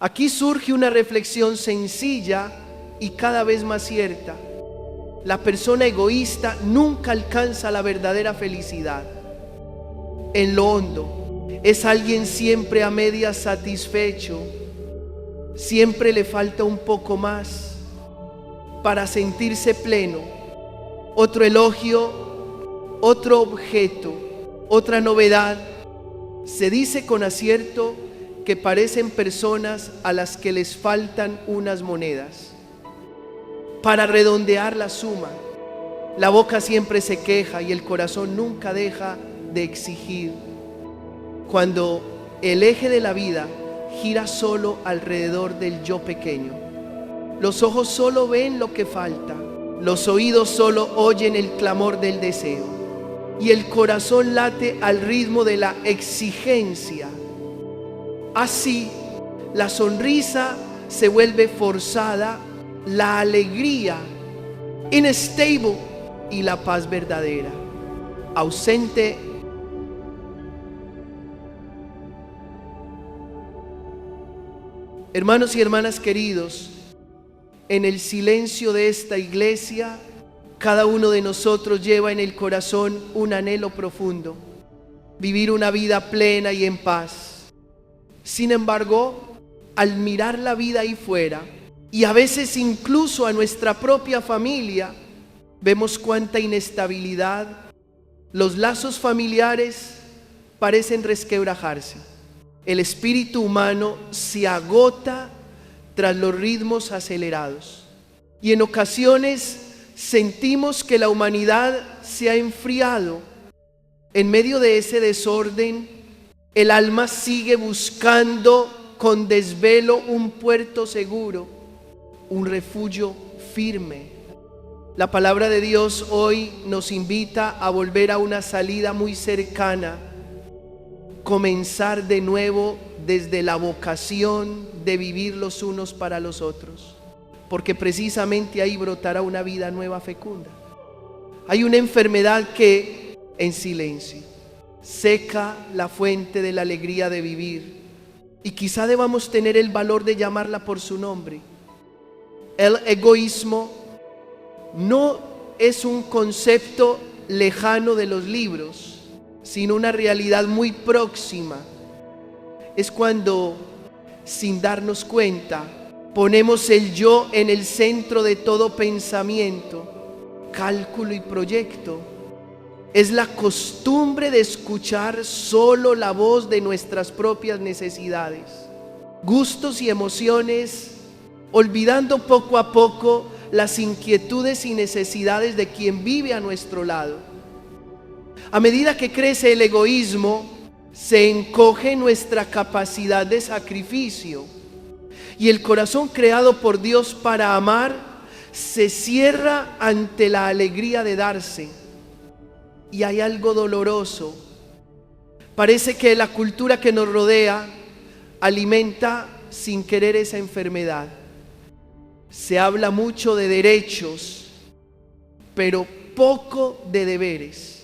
Aquí surge una reflexión sencilla y cada vez más cierta. La persona egoísta nunca alcanza la verdadera felicidad. En lo hondo, es alguien siempre a medias satisfecho. Siempre le falta un poco más para sentirse pleno. Otro elogio, otro objeto, otra novedad. Se dice con acierto que parecen personas a las que les faltan unas monedas para redondear la suma. La boca siempre se queja y el corazón nunca deja de exigir. Cuando el eje de la vida gira solo alrededor del yo pequeño, los ojos solo ven lo que falta, los oídos solo oyen el clamor del deseo y el corazón late al ritmo de la exigencia. Así, la sonrisa se vuelve forzada, la alegría inestable y la paz verdadera ausente. Hermanos y hermanas queridos, en el silencio de esta iglesia, cada uno de nosotros lleva en el corazón un anhelo profundo: vivir una vida plena y en paz. Sin embargo, al mirar la vida ahí fuera, y a veces incluso a nuestra propia familia, vemos cuánta inestabilidad. Los lazos familiares parecen resquebrajarse. El espíritu humano se agota tras los ritmos acelerados. Y en ocasiones sentimos que la humanidad se ha enfriado. En medio de ese desorden, el alma sigue buscando con desvelo un puerto seguro, un refugio firme. La palabra de Dios hoy nos invita a volver a una salida muy cercana, comenzar de nuevo desde la vocación de vivir los unos para los otros, porque precisamente ahí brotará una vida nueva fecunda. Hay una enfermedad que en silencio seca la fuente de la alegría de vivir, y quizá debamos tener el valor de llamarla por su nombre. El egoísmo no es un concepto lejano de los libros, sino una realidad muy próxima. Es cuando, sin darnos cuenta, ponemos el yo en el centro de todo pensamiento, cálculo y proyecto. Es la costumbre de escuchar solo la voz de nuestras propias necesidades, gustos y emociones, olvidando poco a poco las inquietudes y necesidades de quien vive a nuestro lado. A medida que crece el egoísmo, se encoge nuestra capacidad de sacrificio, y el corazón creado por Dios para amar se cierra ante la alegría de darse. Y hay algo doloroso. Parece que la cultura que nos rodea alimenta sin querer esa enfermedad. Se habla mucho de derechos, pero poco de deberes.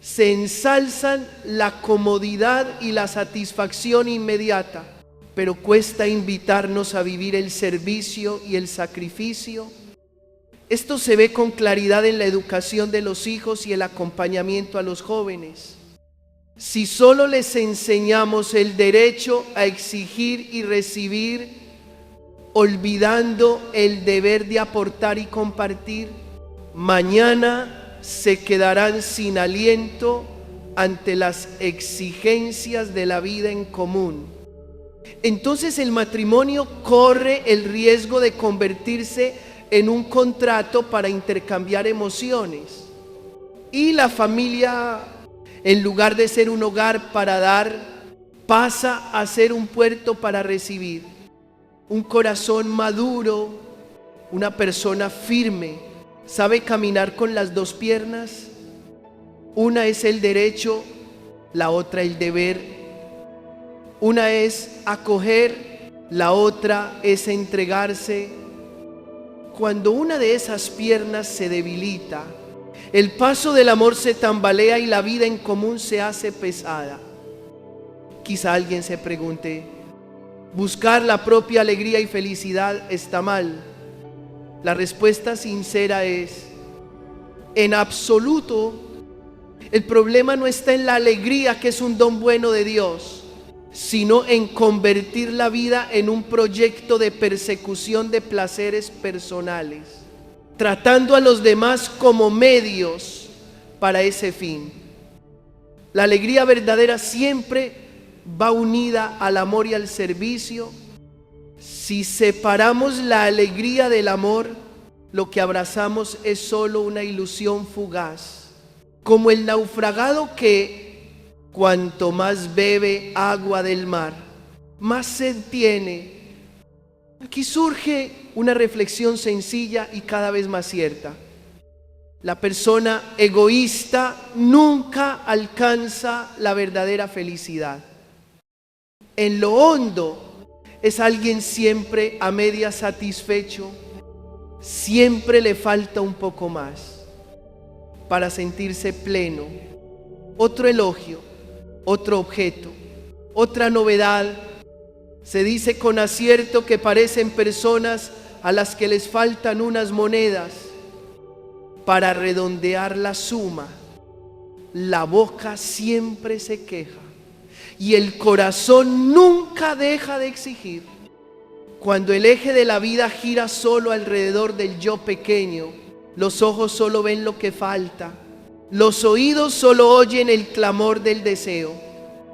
Se ensalzan la comodidad y la satisfacción inmediata, pero cuesta invitarnos a vivir el servicio y el sacrificio. Esto se ve con claridad en la educación de los hijos y el acompañamiento a los jóvenes. Si solo les enseñamos el derecho a exigir y recibir, olvidando el deber de aportar y compartir, mañana se quedarán sin aliento ante las exigencias de la vida en común. Entonces el matrimonio corre el riesgo de convertirse en un contrato para intercambiar emociones, y la familia, en lugar de ser un hogar para dar, pasa a ser un puerto para recibir. Un corazón maduro, una persona firme, sabe caminar con las dos piernas. Una es el derecho, la otra el deber. Una es acoger, la otra es entregarse. Cuando una de esas piernas se debilita, el paso del amor se tambalea y la vida en común se hace pesada. Quizá alguien se pregunte: Buscar la propia alegría y felicidad está mal. La respuesta sincera es: en absoluto. El problema no está en la alegría, que es un don bueno de Dios, sino en convertir la vida en un proyecto de persecución de placeres personales, tratando a los demás como medios para ese fin. La alegría verdadera siempre va unida al amor y al servicio. Si separamos la alegría del amor, lo que abrazamos es solo una ilusión fugaz, como el naufragado que, cuanto más bebe agua del mar, más sed tiene. Aquí surge una reflexión sencilla y cada vez más cierta. La persona egoísta nunca alcanza la verdadera felicidad. En lo hondo es alguien siempre a medias satisfecho, siempre le falta un poco más para sentirse pleno. Otro elogio, otro objeto, otra novedad. Se dice con acierto que parecen personas a las que les faltan unas monedas para redondear la suma. La boca siempre se queja y el corazón nunca deja de exigir. Cuando el eje de la vida gira solo alrededor del yo pequeño, los ojos solo ven lo que falta, los oídos solo oyen el clamor del deseo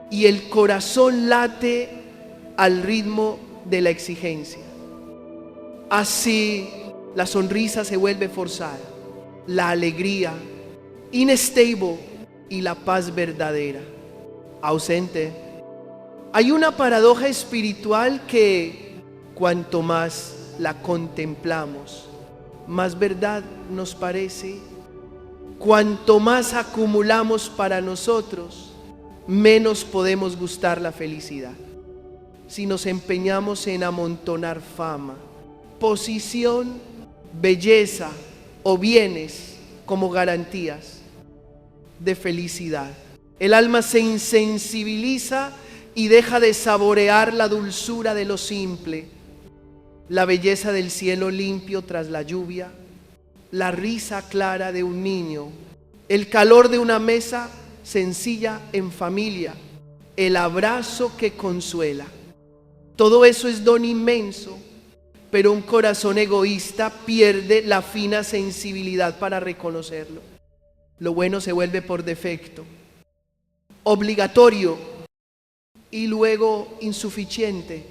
y el corazón late al ritmo de la exigencia. Así la sonrisa se vuelve forzada, la alegría inestable y la paz verdadera ausente. Hay una paradoja espiritual que, cuanto más la contemplamos, más verdad nos parece. Cuanto más acumulamos para nosotros, menos podemos gustar la felicidad. Si nos empeñamos en amontonar fama, posición, belleza o bienes como garantías de felicidad, el alma se insensibiliza y deja de saborear la dulzura de lo simple, la belleza del cielo limpio tras la lluvia, la risa clara de un niño, el calor de una mesa sencilla en familia, el abrazo que consuela. Todo eso es don inmenso, pero un corazón egoísta pierde la fina sensibilidad para reconocerlo. Lo bueno se vuelve por defecto, obligatorio y luego insuficiente.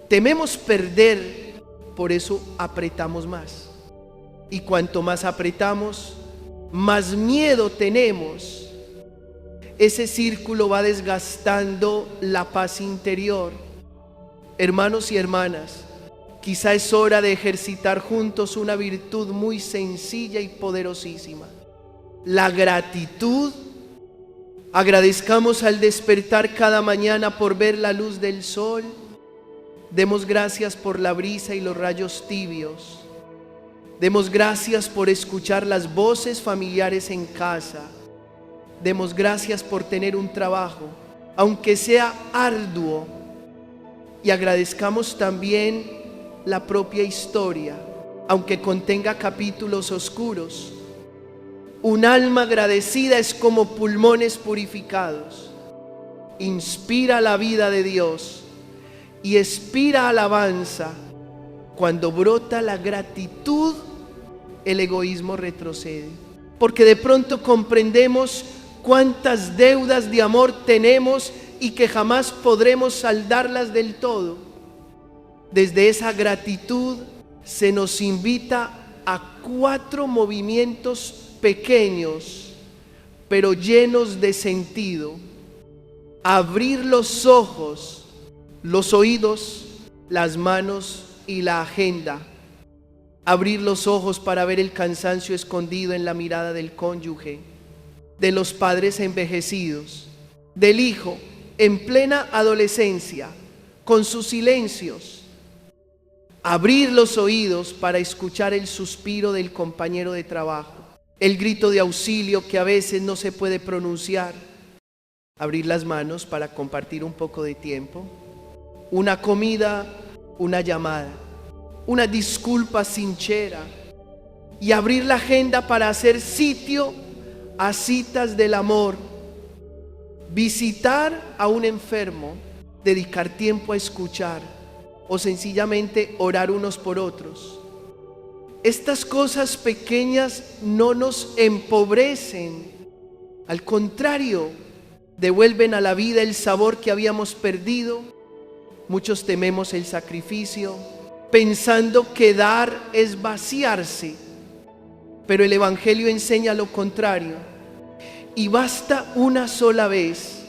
Tememos perder, por eso apretamos más. Y cuanto más apretamos, más miedo tenemos. Ese círculo va desgastando la paz interior. Hermanos y hermanas, quizá es hora de ejercitar juntos una virtud muy sencilla y poderosísima: la gratitud. Agradezcamos al despertar cada mañana por ver la luz del sol. Demos gracias por la brisa y los rayos tibios. Demos gracias por escuchar las voces familiares en casa. Demos gracias por tener un trabajo, aunque sea arduo. Y agradezcamos también la propia historia, aunque contenga capítulos oscuros. Un alma agradecida es como pulmones purificados. Inspira la vida de Dios y expira alabanza. Cuando brota la gratitud, el egoísmo retrocede, porque de pronto comprendemos cuántas deudas de amor tenemos y que jamás podremos saldarlas del todo. Desde esa gratitud se nos invita a 4 movimientos pequeños, pero llenos de sentido: abrir los ojos, los oídos, las manos y la agenda. Abrir los ojos para ver el cansancio escondido en la mirada del cónyuge, de los padres envejecidos, del hijo en plena adolescencia, con sus silencios. Abrir los oídos para escuchar el suspiro del compañero de trabajo, el grito de auxilio que a veces no se puede pronunciar. Abrir las manos para compartir un poco de tiempo. una comida, una llamada, una disculpa sincera y abrir la agenda para hacer sitio a citas del amor, visitar a un enfermo, dedicar tiempo a escuchar o sencillamente orar unos por otros. Estas cosas pequeñas no nos empobrecen, al contrario, devuelven a la vida el sabor que habíamos perdido. Muchos tememos el sacrificio, pensando que dar es vaciarse, pero el Evangelio enseña lo contrario. Y basta una sola vez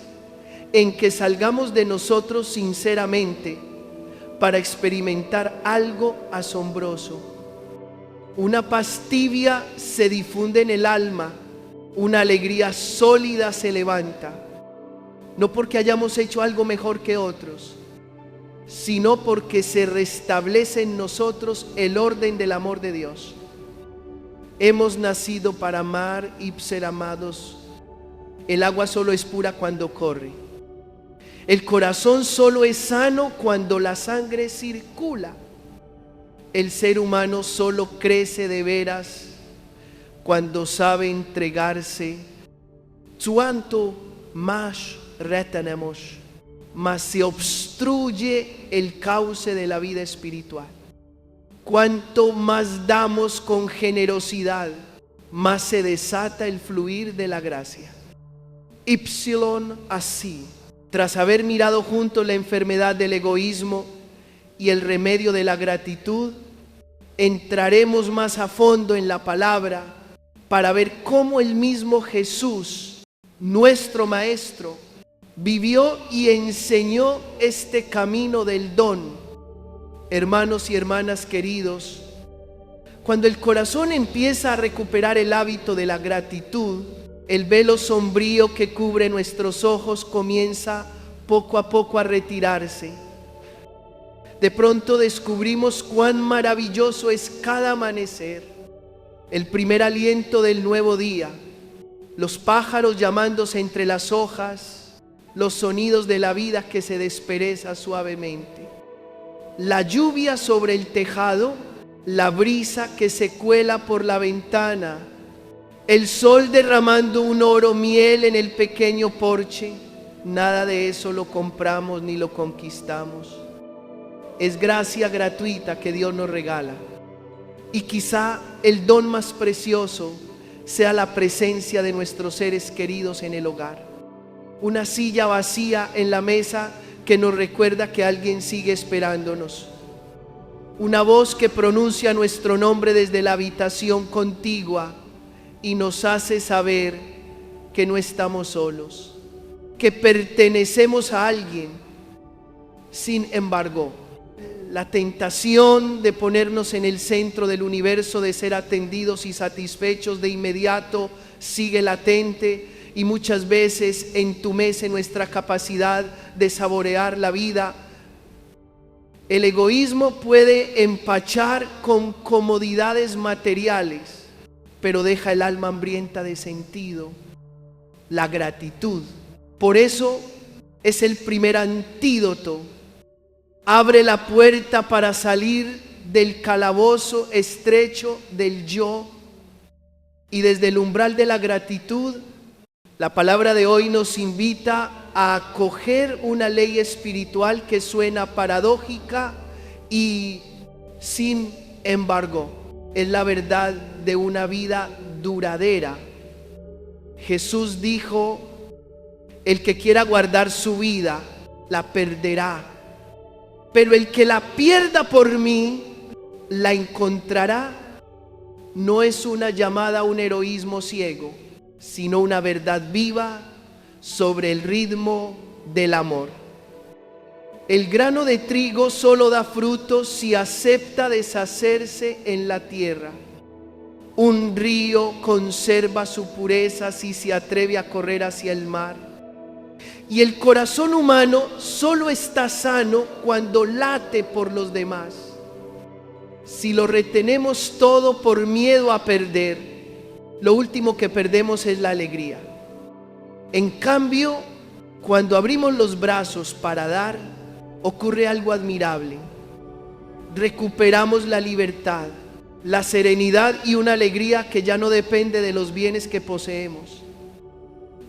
en que salgamos de nosotros sinceramente para experimentar algo asombroso. Una paz tibia se difunde en el alma, una alegría sólida se levanta, no porque hayamos hecho algo mejor que otros, sino porque se restablece en nosotros el orden del amor de Dios. Hemos nacido para amar y ser amados. El agua solo es pura cuando corre. El corazón solo es sano cuando la sangre circula. El ser humano solo crece de veras cuando sabe entregarse. Cuanto más retenemos, más se obstruye el cauce de la vida espiritual. Cuanto más damos con generosidad, más se desata el fluir de la gracia. Así, tras haber mirado juntos la enfermedad del egoísmo y el remedio de la gratitud, entraremos más a fondo en la palabra para ver cómo el mismo Jesús, nuestro Maestro, vivió y enseñó este camino del don. Hermanos y hermanas queridos, cuando el corazón empieza a recuperar el hábito de la gratitud, el velo sombrío que cubre nuestros ojos comienza poco a poco a retirarse. De pronto descubrimos cuán maravilloso es cada amanecer, el primer aliento del nuevo día, los pájaros llamándose entre las hojas, los sonidos de la vida que se despereza suavemente, la lluvia sobre el tejado, la brisa que se cuela por la ventana, el sol derramando un oro miel en el pequeño porche. Nada de eso lo compramos ni lo conquistamos. Es gracia gratuita que Dios nos regala. Y quizá el don más precioso sea la presencia de nuestros seres queridos en el hogar. Una silla vacía en la mesa que nos recuerda que alguien sigue esperándonos. Una voz que pronuncia nuestro nombre desde la habitación contigua y nos hace saber que no estamos solos, que pertenecemos a alguien. Sin embargo, la tentación de ponernos en el centro del universo, de ser atendidos y satisfechos de inmediato, sigue latente y muchas veces entumece nuestra capacidad de saborear la vida. El egoísmo puede empachar con comodidades materiales, pero deja el alma hambrienta de sentido. La gratitud, por eso, es el primer antídoto. Abre la puerta para salir del calabozo estrecho del yo, y desde el umbral de la gratitud, la palabra de hoy nos invita a acoger una ley espiritual que suena paradójica y, sin embargo, es la verdad de una vida duradera. Jesús dijo: el que quiera guardar su vida, la perderá, pero el que la pierda por mí, la encontrará. No es una llamada a un heroísmo ciego, sino una verdad viva sobre el ritmo del amor. El grano de trigo solo da frutos si acepta deshacerse en la tierra. Un río conserva su pureza si se atreve a correr hacia el mar. Y el corazón humano solo está sano cuando late por los demás. Si lo retenemos todo por miedo a perder, lo último que perdemos es la alegría. En cambio, cuando abrimos los brazos para dar, ocurre algo admirable. Recuperamos la libertad, la serenidad y una alegría que ya no depende de los bienes que poseemos.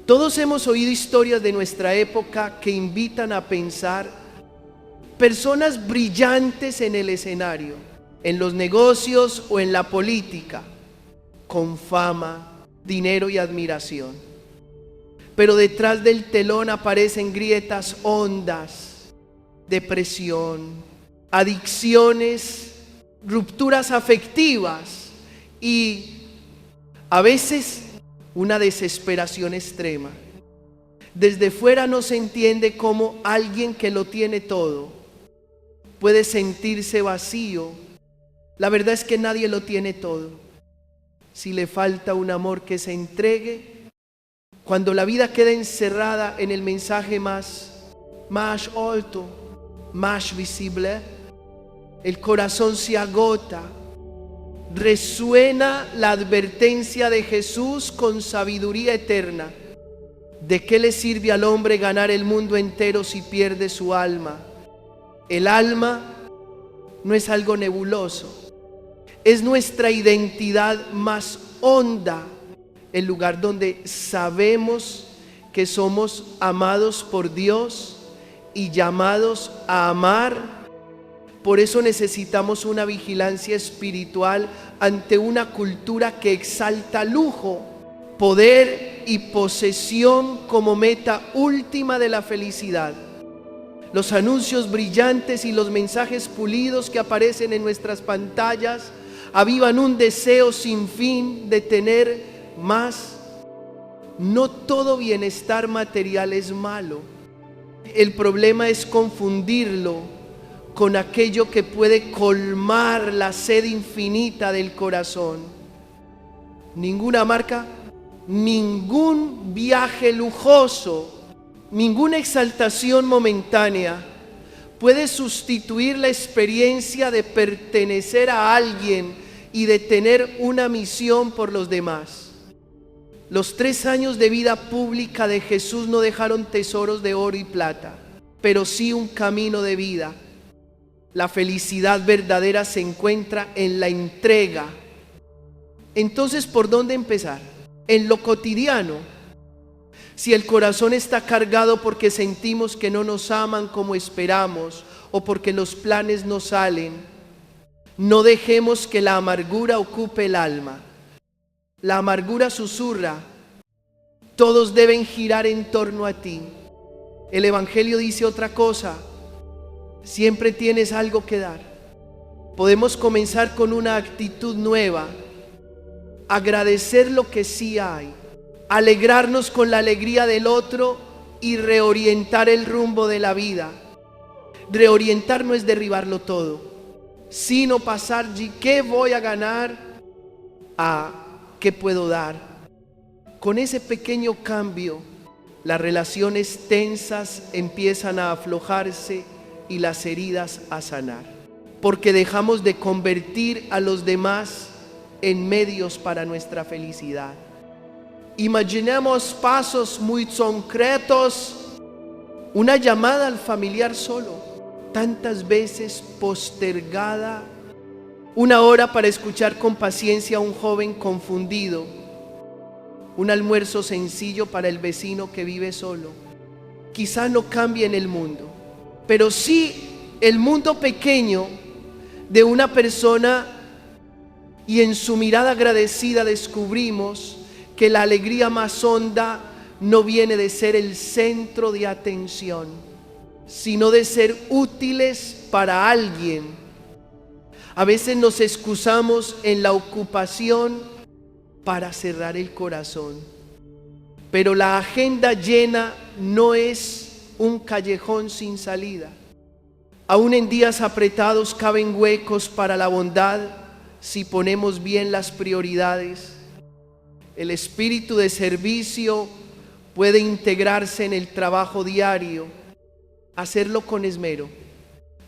Todos hemos oído historias de nuestra época que invitan a pensar personas brillantes en el escenario, en los negocios o en la política, con fama, dinero y admiración. Pero detrás del telón aparecen grietas hondas, depresión, adicciones, rupturas afectivas y a veces una desesperación extrema. Desde fuera no se entiende cómo alguien que lo tiene todo puede sentirse vacío. La verdad es que nadie lo tiene todo. Si le falta un amor que se entregue, cuando la vida queda encerrada en el mensaje más alto, más visible, el corazón se agota. Resuena la advertencia de Jesús con sabiduría eterna. ¿De qué le sirve al hombre ganar el mundo entero si pierde su alma? El alma no es algo nebuloso, es nuestra identidad más honda, el lugar donde sabemos que somos amados por Dios y llamados a amar. Por eso necesitamos una vigilancia espiritual ante una cultura que exalta lujo, poder y posesión como meta última de la felicidad. Los anuncios brillantes y los mensajes pulidos que aparecen en nuestras pantallas avivan un deseo sin fin de tener más. No todo bienestar material es malo. El problema es confundirlo con aquello que puede colmar la sed infinita del corazón. Ninguna marca, ningún viaje lujoso, ninguna exaltación momentánea puede sustituir la experiencia de pertenecer a alguien y de tener una misión por los demás. Los 3 años de vida pública de Jesús no dejaron tesoros de oro y plata, pero sí un camino de vida. La felicidad verdadera se encuentra en la entrega. Entonces, ¿por dónde empezar? En lo cotidiano. Si el corazón está cargado porque sentimos que no nos aman como esperamos o porque los planes no salen, no dejemos que la amargura ocupe el alma. La amargura susurra: todos deben girar en torno a ti. El Evangelio dice otra cosa: siempre tienes algo que dar. Podemos comenzar con una actitud nueva, agradecer lo que sí hay, alegrarnos con la alegría del otro y reorientar el rumbo de la vida. Reorientar no es derribarlo todo, sino pasar de qué voy a ganar a qué puedo dar. Con ese pequeño cambio, las relaciones tensas empiezan a aflojarse y las heridas a sanar, porque dejamos de convertir a los demás en medios para nuestra felicidad. Imaginemos pasos muy concretos, una llamada al familiar solo, tantas veces postergada, una hora para escuchar con paciencia a un joven confundido, un almuerzo sencillo para el vecino que vive solo. Quizá no cambie en el mundo, pero sí el mundo pequeño de una persona, y en su mirada agradecida descubrimos que la alegría más honda no viene de ser el centro de atención, sino de ser útiles para alguien. A veces nos excusamos en la ocupación para cerrar el corazón, pero la agenda llena no es un callejón sin salida. Aún en días apretados caben huecos para la bondad si ponemos bien las prioridades. El espíritu de servicio puede integrarse en el trabajo diario, hacerlo con esmero,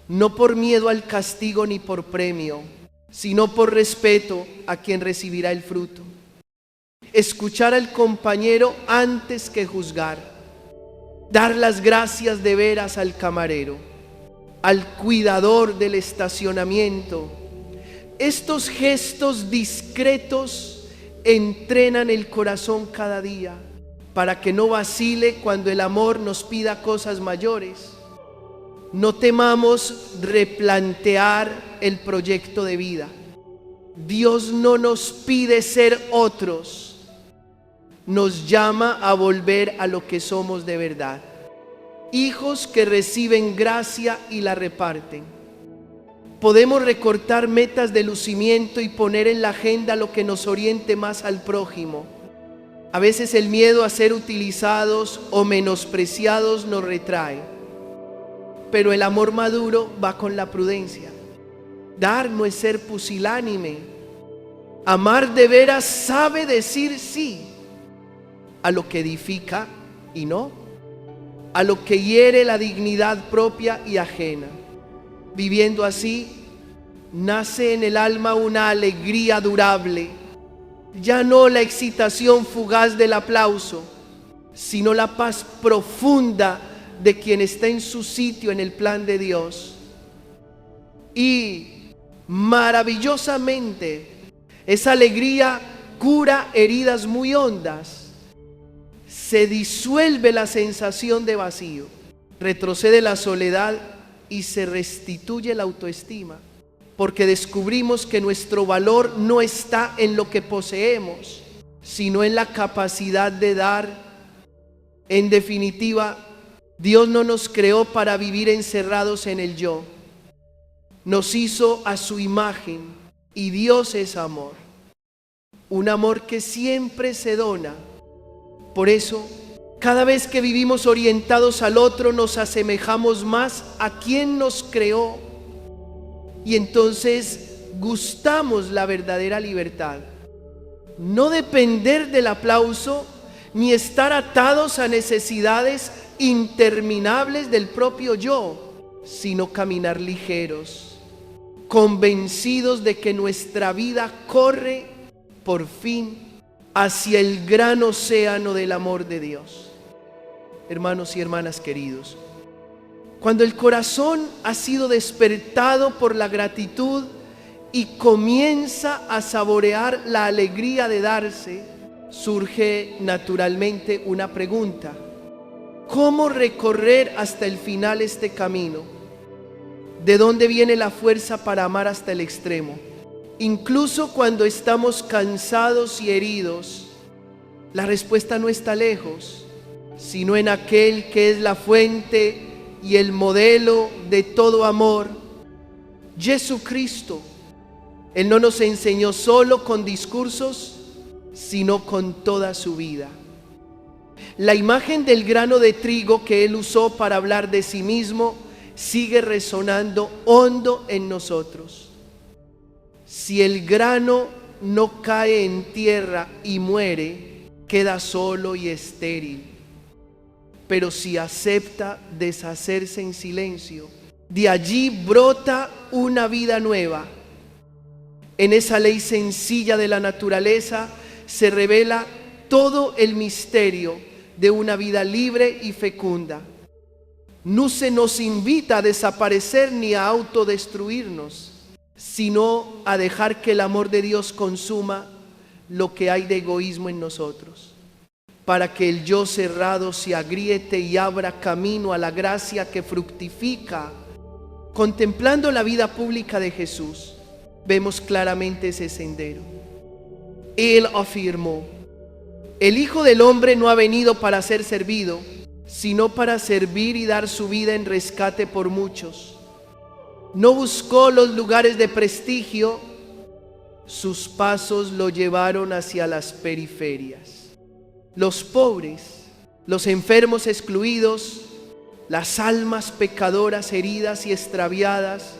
no por miedo al castigo ni por premio, sino por respeto a quien recibirá el fruto. Escuchar al compañero antes que juzgar, dar las gracias de veras al camarero. al cuidador del estacionamiento. Estos gestos discretos entrenan el corazón cada día para que no vacile cuando el amor nos pida cosas mayores. No temamos replantear el proyecto de vida. Dios no nos pide ser otros, nos llama a volver a lo que somos de verdad. Hijos que reciben gracia y la reparten. Podemos recortar metas de lucimiento y poner en la agenda lo que nos oriente más al prójimo. A veces el miedo a ser utilizados o menospreciados nos retrae, pero el amor maduro va con la prudencia. Dar no es ser pusilánime. Amar de veras sabe decir sí a lo que edifica y no a lo que hiere la dignidad propia y ajena. Viviendo así, nace en el alma una alegría durable, ya no la excitación fugaz del aplauso, sino la paz profunda de quien está en su sitio en el plan de Dios. Y maravillosamente, esa alegría cura heridas muy hondas. Se disuelve la sensación de vacío, retrocede la soledad y se restituye la autoestima, porque descubrimos que nuestro valor no está en lo que poseemos, sino en la capacidad de dar. En definitiva, Dios no nos creó para vivir encerrados en el yo. Nos hizo a su imagen y Dios es amor. Un amor que siempre se dona. Por eso, cada vez que vivimos orientados al otro, nos asemejamos más a quien nos creó. Y entonces gustamos la verdadera libertad. No depender del aplauso, ni estar atados a necesidades interminables del propio yo, sino caminar ligeros, convencidos de que nuestra vida corre por fin hacia el gran océano del amor de Dios. Hermanos y hermanas queridos, cuando el corazón ha sido despertado por la gratitud y comienza a saborear la alegría de darse, surge naturalmente una pregunta: ¿cómo recorrer hasta el final este camino? ¿De dónde viene la fuerza para amar hasta el extremo? Incluso cuando estamos cansados y heridos, la respuesta no está lejos, sino en aquel que es la fuente y el modelo de todo amor, Jesucristo. Él no nos enseñó solo con discursos, sino con toda su vida. La imagen del grano de trigo que Él usó para hablar de sí mismo sigue resonando hondo en nosotros. Si el grano no cae en tierra y muere, queda solo y estéril. Pero si acepta deshacerse en silencio, de allí brota una vida nueva. En esa ley sencilla de la naturaleza se revela todo el misterio de una vida libre y fecunda. No se nos invita a desaparecer ni a autodestruirnos, sino a dejar que el amor de Dios consuma lo que hay de egoísmo en nosotros, para que el yo cerrado se agriete y abra camino a la gracia que fructifica. Contemplando la vida pública de Jesús, vemos claramente ese sendero. Él afirmó: el Hijo del Hombre no ha venido para ser servido, sino para servir y dar su vida en rescate por muchos. No buscó los lugares de prestigio, sus pasos lo llevaron hacia las periferias. Los pobres, los enfermos excluidos, las almas pecadoras heridas y extraviadas.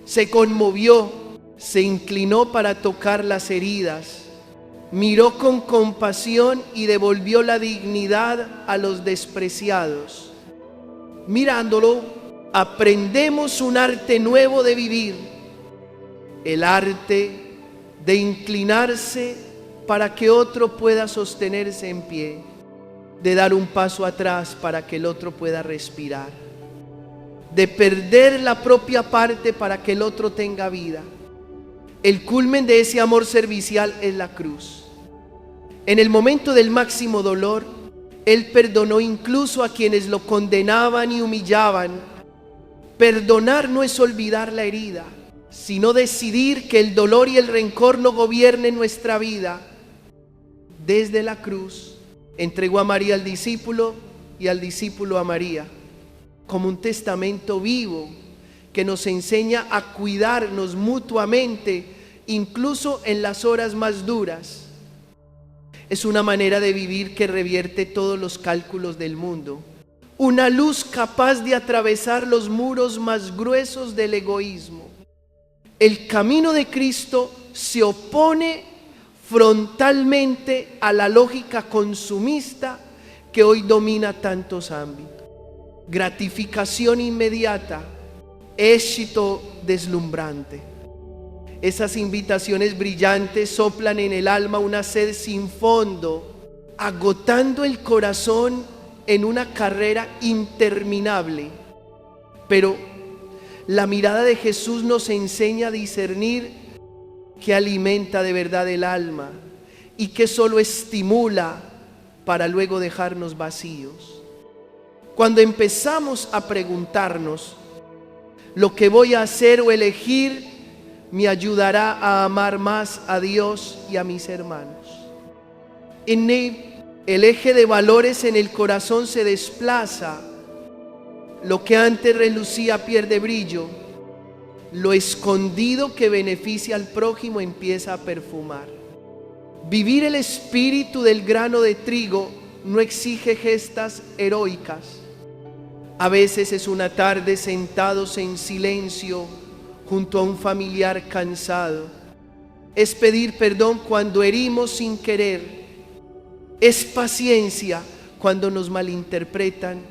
Se conmovió, se inclinó para tocar las heridas, miró con compasión y devolvió la dignidad a los despreciados. Mirándolo, aprendemos un arte nuevo de vivir, el arte de inclinarse para que otro pueda sostenerse en pie, de dar un paso atrás para que el otro pueda respirar. de perder la propia parte para que el otro tenga vida. El culmen de ese amor servicial es la cruz. En el momento del máximo dolor, Él perdonó incluso a quienes lo condenaban y humillaban. Perdonar no es olvidar la herida, sino decidir que el dolor y el rencor no gobiernen nuestra vida. Desde la cruz, entregó a María al discípulo y al discípulo a María, como un testamento vivo que nos enseña a cuidarnos mutuamente, incluso en las horas más duras. Es una manera de vivir que revierte todos los cálculos del mundo. Una luz capaz de atravesar los muros más gruesos del egoísmo. El camino de Cristo se opone frontalmente a la lógica consumista que hoy domina tantos ámbitos. Gratificación inmediata, éxito deslumbrante. Esas invitaciones brillantes soplan en el alma una sed sin fondo, agotando el corazón en una carrera interminable. Pero la mirada de Jesús nos enseña a discernir qué alimenta de verdad el alma y qué solo estimula para luego dejarnos vacíos. Cuando empezamos a preguntarnos, ¿lo que voy a hacer o elegir me ayudará a amar más a Dios y a mis hermanos? En el eje de valores en el corazón se desplaza. Lo que antes relucía pierde brillo. Lo escondido que beneficia al prójimo empieza a perfumar. Vivir el espíritu del grano de trigo no exige gestas heroicas. A veces es una tarde sentados en silencio junto a un familiar cansado. Es pedir perdón cuando herimos sin querer. Es paciencia cuando nos malinterpretan.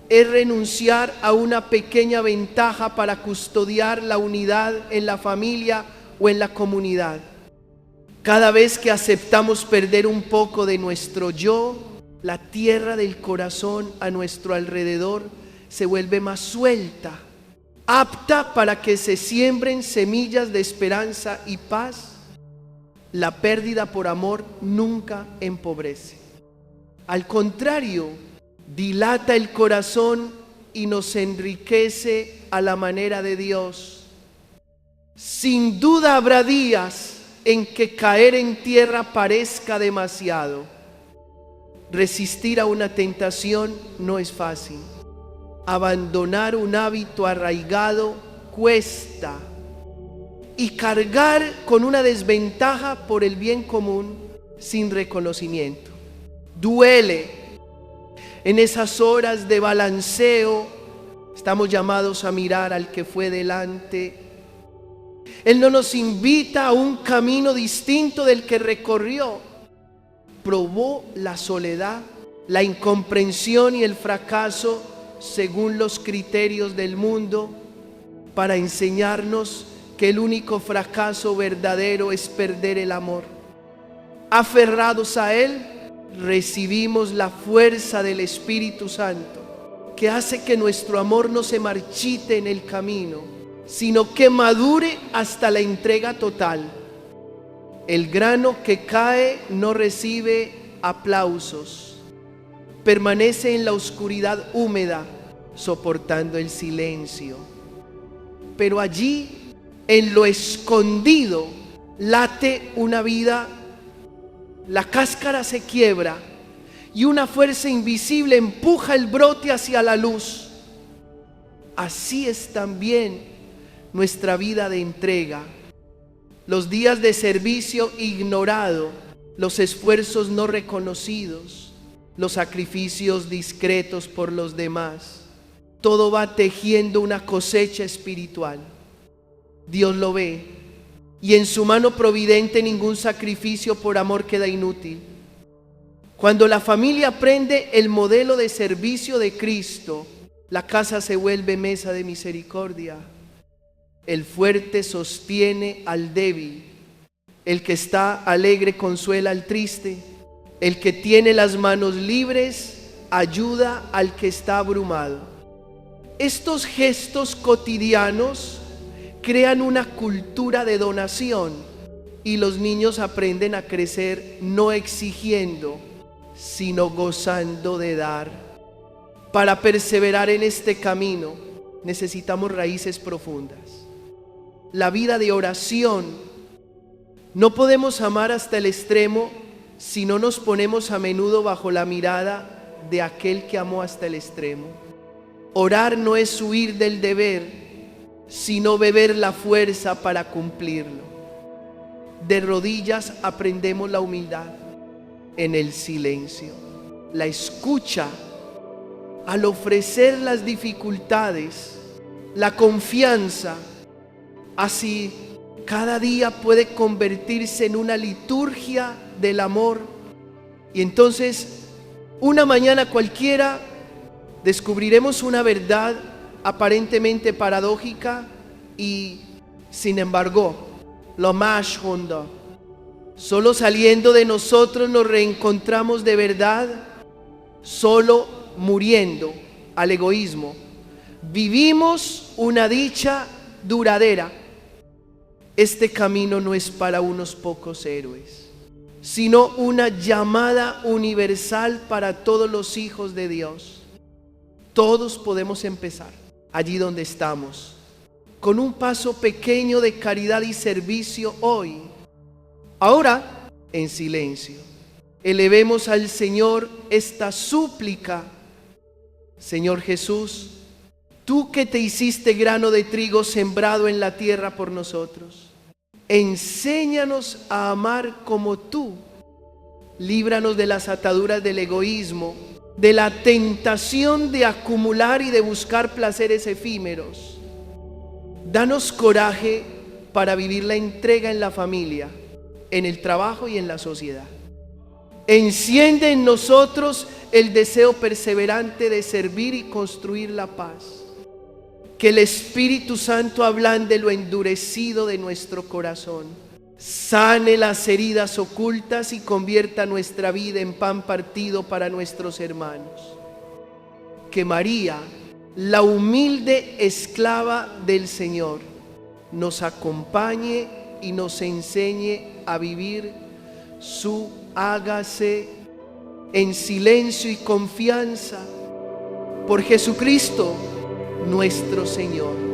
Es renunciar a una pequeña ventaja para custodiar la unidad en la familia o en la comunidad. Cada vez que aceptamos perder un poco de nuestro yo, la tierra del corazón a nuestro alrededor se vuelve más suelta, apta para que se siembren semillas de esperanza y paz. La pérdida por amor nunca empobrece. Al contrario, dilata el corazón y nos enriquece a la manera de Dios. Sin duda habrá días en que caer en tierra parezca demasiado. Resistir a una tentación no es fácil. Abandonar un hábito arraigado cuesta. Y cargar con una desventaja por el bien común sin reconocimiento duele. En esas horas de balanceo estamos llamados a mirar al que fue delante. Él no nos invita a un camino distinto del que recorrió. Probó la soledad, la incomprensión y el fracaso según los criterios del mundo para enseñarnos que el único fracaso verdadero es perder el amor. Aferrados a Él, recibimos la fuerza del Espíritu Santo, que hace que nuestro amor no se marchite en el camino, sino que madure hasta la entrega total. El grano que cae no recibe aplausos, permanece en la oscuridad húmeda, soportando el silencio. Pero allí, en lo escondido, late una vida. La cáscara se quiebra y una fuerza invisible empuja el brote hacia la luz. Así es también nuestra vida de entrega. Los días de servicio ignorado, los esfuerzos no reconocidos, los sacrificios discretos por los demás. Todo va tejiendo una cosecha espiritual. Dios lo ve y en su mano providente ningún sacrificio por amor queda inútil. Cuando la familia aprende el modelo de servicio de Cristo, la casa se vuelve mesa de misericordia. El fuerte sostiene al débil, el que está alegre consuela al triste, el que tiene las manos libres ayuda al que está abrumado. Estos gestos cotidianos crean una cultura de donación y los niños aprenden a crecer no exigiendo, sino gozando de dar. Para perseverar en este camino necesitamos raíces profundas. La vida de oración, no podemos amar hasta el extremo si no nos ponemos a menudo bajo la mirada de aquel que amó hasta el extremo. Orar no es huir del deber, sino beber la fuerza para cumplirlo. De rodillas aprendemos la humildad, en el silencio, la escucha, al ofrecer las dificultades, la confianza. Así cada día puede convertirse en una liturgia del amor. Y entonces, una mañana cualquiera, descubriremos una verdad aparentemente paradójica y, sin embargo, lo más hondo. Solo saliendo de nosotros nos reencontramos de verdad, solo muriendo al egoísmo. Vivimos una dicha duradera. Este camino no es para unos pocos héroes, sino una llamada universal para todos los hijos de Dios. Todos podemos empezar allí donde estamos, con un paso pequeño de caridad y servicio hoy. Ahora, en silencio, elevemos al Señor esta súplica. Señor Jesús, tú que te hiciste grano de trigo sembrado en la tierra por nosotros, enséñanos a amar como tú. Líbranos de las ataduras del egoísmo, de la tentación de acumular y de buscar placeres efímeros. Danos coraje para vivir la entrega en la familia, en el trabajo y en la sociedad. Enciende en nosotros el deseo perseverante de servir y construir la paz. Que el Espíritu Santo ablande lo endurecido de nuestro corazón, sane las heridas ocultas y convierta nuestra vida en pan partido para nuestros hermanos. Que María, la humilde esclava del Señor, nos acompañe y nos enseñe a vivir su hágase en silencio y confianza por Jesucristo nuestro Señor.